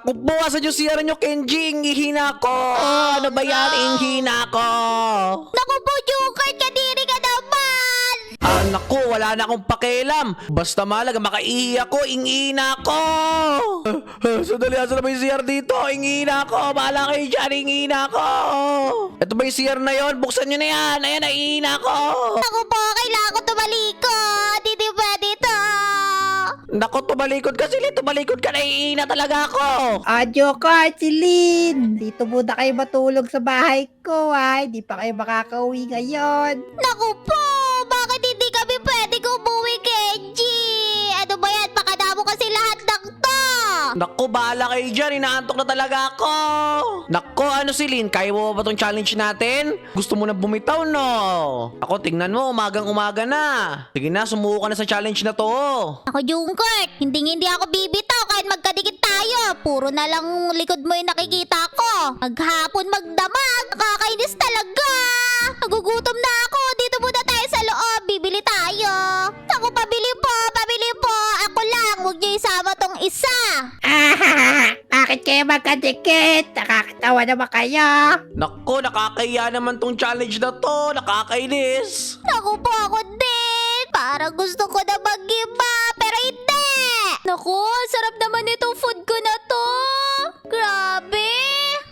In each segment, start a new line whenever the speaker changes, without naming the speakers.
Naku po, asan yung CR nyo, Kenji? Ingihina ko. Ano ba yan? Ingihina ko.
Naku po, Joker, kadiri ka naman!
Naku, wala na akong pakialam. Basta malaga, makaihi ako, ingihina ko. Sandali, asan na ba yung CR dito? Ingihina ko, bahala kayo dyan, ingihina ko. Ito ba yung CR na yon? Buksan nyo na yan. Ayan, naiihina ko.
Naku po, kailangan ko tumalikod. Hindi pwede to.
Naku, tumalikod ka, Silin. Tumalikod ka, naiihina talaga ako.
Joker, si Lynn! Dito muna kayo matulog sa bahay ko, Hindi pa kayo makakauwi ngayon.
Naku po, bakit hindi kami pwede umuwi, Kenji? Ano ba yan? Pakadamo kasi lahat ng to.
Naku, bahala kayo dyan. Inaantok na talaga ako. Naku, ano Silin? Kaya mo ba itong challenge natin? Gusto mo na bumitaw, no? Ako, tingnan mo, umagang-umaga na. Sige na, sumuko ka na sa challenge na to.
Ako, Junker, hindi ako bibitaw kahit magkadikit tayo. Puro na lang likod mo yung nakikita ko. Maghapon magdamag, nakakainis talaga. Nagugutom na ako. Dito muna tayo sa loob. Bibili tayo. Ako, pabili po. Ako lang. Huwag niyo isama tong isa.
Bakit kayo magkadikit? Nakakatawa naman kayo.
Naku, nakakaya naman tong challenge na to. Nakakainis.
Naku po, ako din. Parang gusto ko na mag-iba, pero hindi. Naku, sarap naman itong food ko na to. Grabe.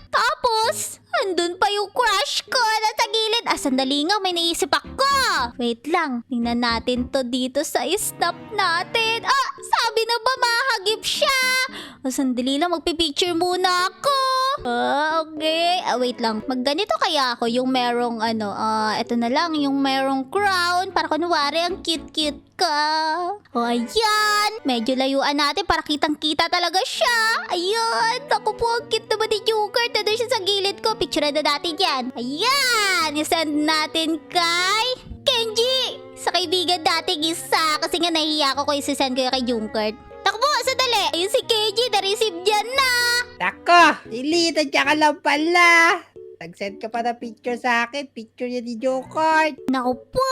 Tapos, andun pa yung crush ko na sa gilid. Sandali nga, may naisip ako. Wait lang, tingnan natin to dito sa snap natin. Sabi na ba mahagip siya? Sandali lang, magpipicture muna ako. Okay. Wait lang, magganito kaya ako yung merong eto na lang, yung merong crown. Para kunwari, ang cute-cute ka. Ayan. Medyo layuan natin para kitang-kita talaga siya. Ayan. Naku po, ang cute naman ni Joker. Tado siya sa gilid ko. Picture na natin yan. Ayan. I-send natin kay Kenji. Sa kaibigan nating isa. Kasi nga nahihiya ko kung isi-send ko yung kay Joker. Naku po, sandali. Ayun si Kenji. Na-receive dyan na.
Nako, si Lynn, nandiyan ka lang pala. Nag-send ka pa ng picture sa akin. Picture niya ni Joker.
Naku po,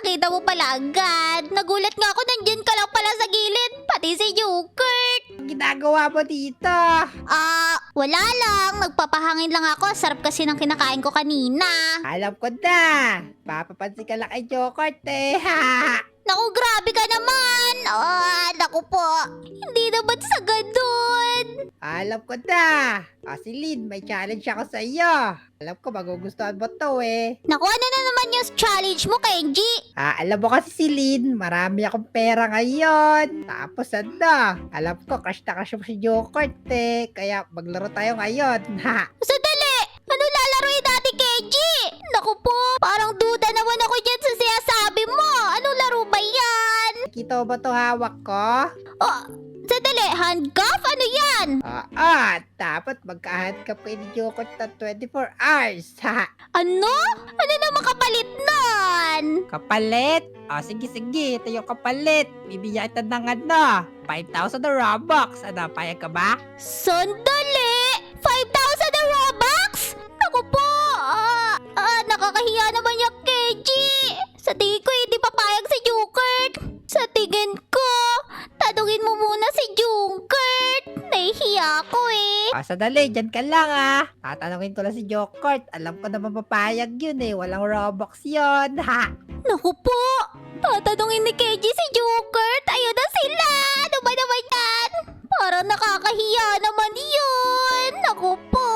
nakita mo pala agad. Nagulat nga ako, nandyan ka lang pala sa gilid. Pati si Joker.
Ang ginagawa mo dito?
Wala lang. Nagpapahangin lang ako. Sarap kasi ng kinakain ko kanina.
Alam ko na. Papapansin ka lang kay Joker,
Naku, grabe ka naman. Naku po. Hindi naman sa ganun.
Alam ko na. Si Lynn, may challenge ako sa iyo. Alam ko, magugustuhan mo to
Naku, ano na naman yung challenge mo, Kenji?
Alam mo kasi si Lynn, marami akong pera ngayon. Tapos alam ko, crush na crush mo si Joker, Kaya maglaro tayo ngayon,
Sandali! Ano lalaroin natin, Kenji? Naku po, parang duda naman ako dyan sa sinasabi mo. Anong laro ba yan?
Kita mo ba to hawak ko?
Sandali, handcuff? Ano yan?
Dapat magka-handcuff kayo ni Joker na 24 hours,
Ano? Ano naman kapalit nun?
Kapalit? Sige, ito yung kapalit. Bibigyan kita ng 5,000 na Robux. Payag ka ba?
Sandali! 5,000 na Robux? Naku po! Nakakahiya naman yung Kenji! Sa tingin ko, hindi papayag si Joker. Sa tingin ko, tanungin mo muna si Joker. Nahihiya ako
Sadali, dyan ka lang Tatanungin ko lang si Joker. Alam ko naman papayag yun Walang Robux yun,
Naku po! Tatanungin ni Kenji si Joker. Ayun na sila! Ano ba naman yan? Parang nakakahiya naman yun. Naku po!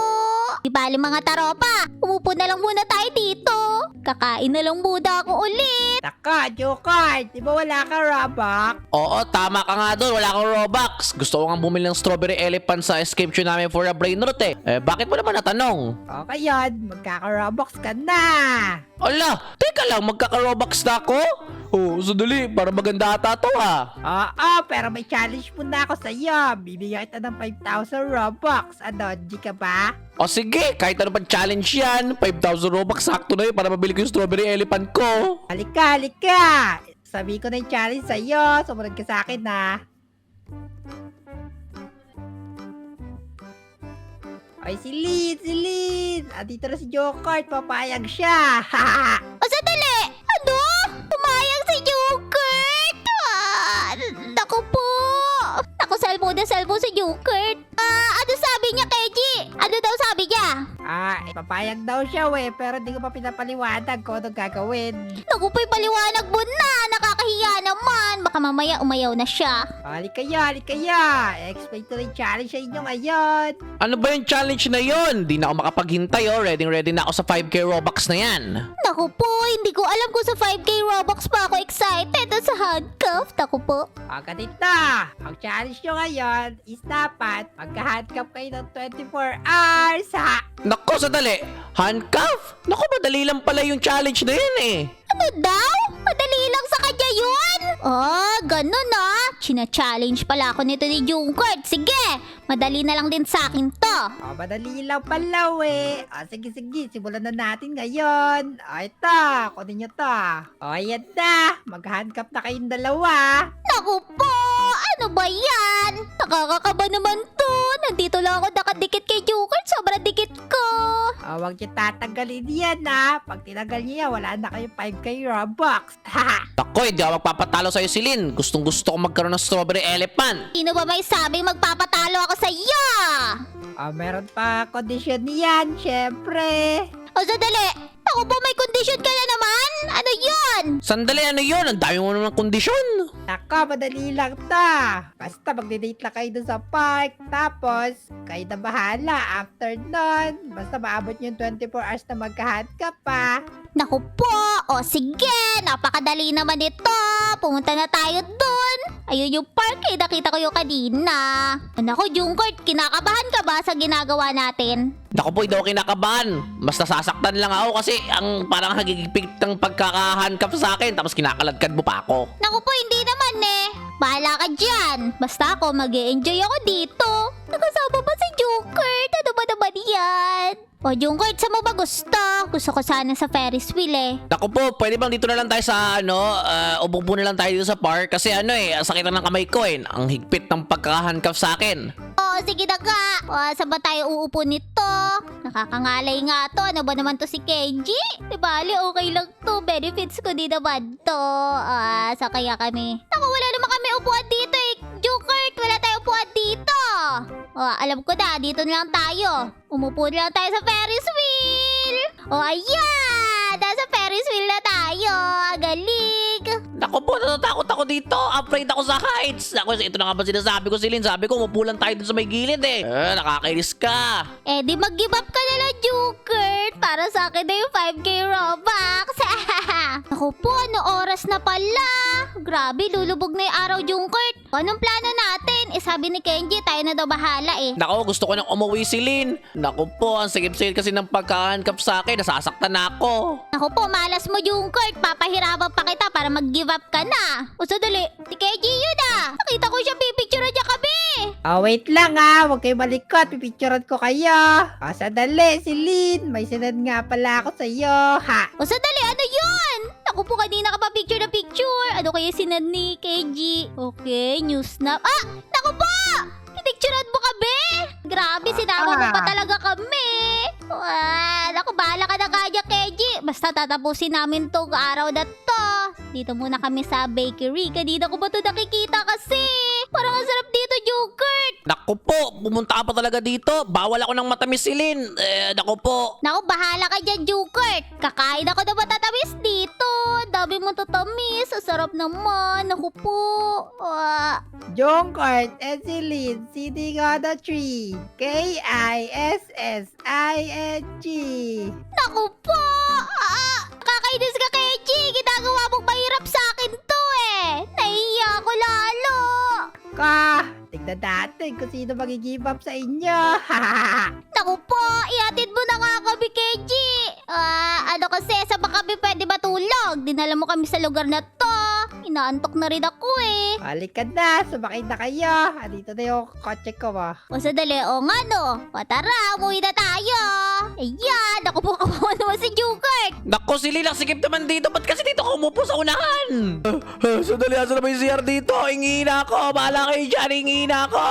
Di bali mga taropa, umupo na lang muna tayo dito. Kakain na lang muna ako ulit.
Taka, Joker, di ba wala kang Robux?
Oo, tama ka nga doon. Wala akong Robux. Gusto ko nga bumili ng strawberry elephant sa escape show namin for a brain rot bakit mo naman natanong?
Okay yun, magkaka-Robux ka na.
Ala, teka lang, magkaka-Robux na ako? Sandali, para maganda ata to
Pero may challenge muna ako sa iyo. Bibigyan kita ng 5,000 Robux. Di ka ba?
Sige, kahit ano pang challenge yan. 5,000 Robux, sakto na yun para mabili ko yung strawberry elephant ko.
Halika! Sabi ko na yung challenge sa iyo. Sumunod ka sa akin, Ay, si Lynn! Andito na si Joker, papayag siya!
Sandali! Ano? Pumayag si Joker? Naku po! Naku, cellphone si Joker. Ano
Papayag daw siya pero di ko pa pinapaliwanag kung anong gagawin.
Naku po, paliwanag mo na. Nakakahiya naman. Baka mamaya umayaw na siya.
Halik kayo. Explain ko na yung challenge sa inyo ngayon.
Ano ba yung challenge na yon? Di na ako makapaghintay oh. Ready na ako sa 5K Robux na yan.
Naku po, hindi ko alam kung sa 5K Robux pa ako excited at sa handcuff. Naku po.
Ganito. Ang challenge nyo ngayon is dapat magka-handcuff kayo ng 24 hours ha.
Nako, sadali. Handcuff? Nako, madali lang pala yung challenge na yan eh.
Ano daw? Madali lang sa kanya yun? Ganun ah. China-challenge pala ako nito ni Junkert. Sige, madali na lang din sa akin to.
Madali lang pala sige, simulan na natin ngayon. Ito, kunin nyo to. Ayan na, mag-handcuff na kayong dalawa.
Naku po, ano ba yan? Nakakakaba naman to. Nandito lang ako nakadikit kay Junkert. Sobrang dikit ko.
Huwag nyo tatanggalin yan ha. Pag tinanggal nyo yan, wala na kayong 5K Robux.
Nako, hindi ako magpapatalo sa'yo, Celine. Gustong gusto ko magkaroon ng strawberry elephant.
Sino ba may sabing magpapatalo ako sa iyo?
Meron pa kondisyon yan, syempre.
Sandali. Ako po, may condition ka na naman? Ano yun?
Sandali, ano yun? Ang dami mo naman kondisyon.
Nako, madali lang ta. Basta magde-date lang kayo dun sa park. Tapos, kayo na bahala. After nun, basta maabot yung 24 hours na magka-handcuff pa.
Naku po. Sige. Napakadali naman ito. Pumunta na tayo dun. Ayun yung park eh. Nakita ko yung kanina. Naku, Junkert, kinakabahan ka ba sa ginagawa natin?
Naku po, hindi ako kinakabahan. Mas nasasaktan lang ako kasi ang parang hagigipit ng pagkakahandcuff sa akin tapos kinakaladkad mo pa ako.
Naku po, hindi naman eh. Bahala ka dyan. Basta ako, mag-e-enjoy ako dito. Nakasama pa si Junkert. Ano ba naman yan? Junkert, saan mo ba gusto? Gusto ko sana sa Ferris wheel eh.
Naku po, pwede bang dito na lang tayo sa upo na lang tayo dito sa park kasi ang sakit na ng kamay ko eh. Ang higpit ng pagkakahandcuff sa akin.
Sige na nga. Saan ba tayo uupo nito? Nakakangalay nga to. Ano ba naman to si Kenji? Bali, okay lang to. Benefits ko din naman to. Sa kaya kami. Naku, wala naman kami upuan dito eh. Junkert, wala tayong upuan dito. Alam ko na, dito na lang tayo. Umupo na lang tayo sa Ferris wheel. Ayan! Nasa Ferris wheel na tayo. Galing.
Naku po, natatakot ako dito. Afraid ako sa heights. Naku, ito na nga ba sinasabi ko, Celine? Sabi ko, umupo lang tayo dun sa may gilid eh. Nakakainis ka.
Di mag-give up ka na lang, Junkert. Para sa akin na yung 5K Robux. Naku po, ano oras na pala? Grabe, lulubog na yung araw, Junkert. Anong plano natin? Sabi ni Kenji, tayo na daw bahala eh.
Naku, gusto ko nang umuwi, Celine. Naku po, ang sigip-sigip kasi ng pagkakahandcuff sa akin. Nasasaktan na ako.
Naku po, malas mo, Junkert. Papahirapan pa kita para mag-give up ka na. Sandali, si Kenji yun ah. Nakita ko siya, pipicturean niya kami.
Wait lang huwag kayo malikot. Pipicturean ko kayo. Sandali, Celine. May sinad nga pala ako sa iyo, ha.
Sandali, ano yun? Naku po, kanina ka pa picture na picture. Ano kaya sinad ni Kenji? Okay, new snap. Naku po! Pinicturean mo kami? Grabe, sinama mo pa talaga kami. Naku, bahala ka na kanya, Kenji. Basta tatapusin namin tong araw na to. Dito muna kami sa bakery. Kanina ko ba ito nakikita kasi? Parang ang sarap dito, Junkert.
Naku po, pumunta ka pa talaga dito. Bawal ako ng matamis, Celine. Naku po.
Naku, bahala ka dyan, Junkert. Kakain ako na matatamis dito. Dami mo tatamis. Ang sarap naman. Naku po.
Junkert and Celine sitting on the tree. Kissing.
Naku po. Kakainis ka, Kenji. Ginagawa mong mahirap sa akin to eh. Nahiya ako lalo.
Tignan natin kung sino mag-give up sa inyo.
Naku po, ihatid mo na nga kami, Kenji. Ano kasi, saan ba kami pwede matulog? Dinala mo kami sa lugar na to. Inaantok na rin ako eh.
Balik ka na, sumakay na kayo. Dito na yung kotse ko
Sandali, nga no. Tara, umuwi na tayo. Ayan, naku po, kawawa naman si Junkert.
Naku, Celine, ang sikip naman dito. Ba't kasi dito ka umupo sa unahan? Sandali, asa na ba yung CR dito? Hingi na ako. Bahala kayo dyan, hingi na ako.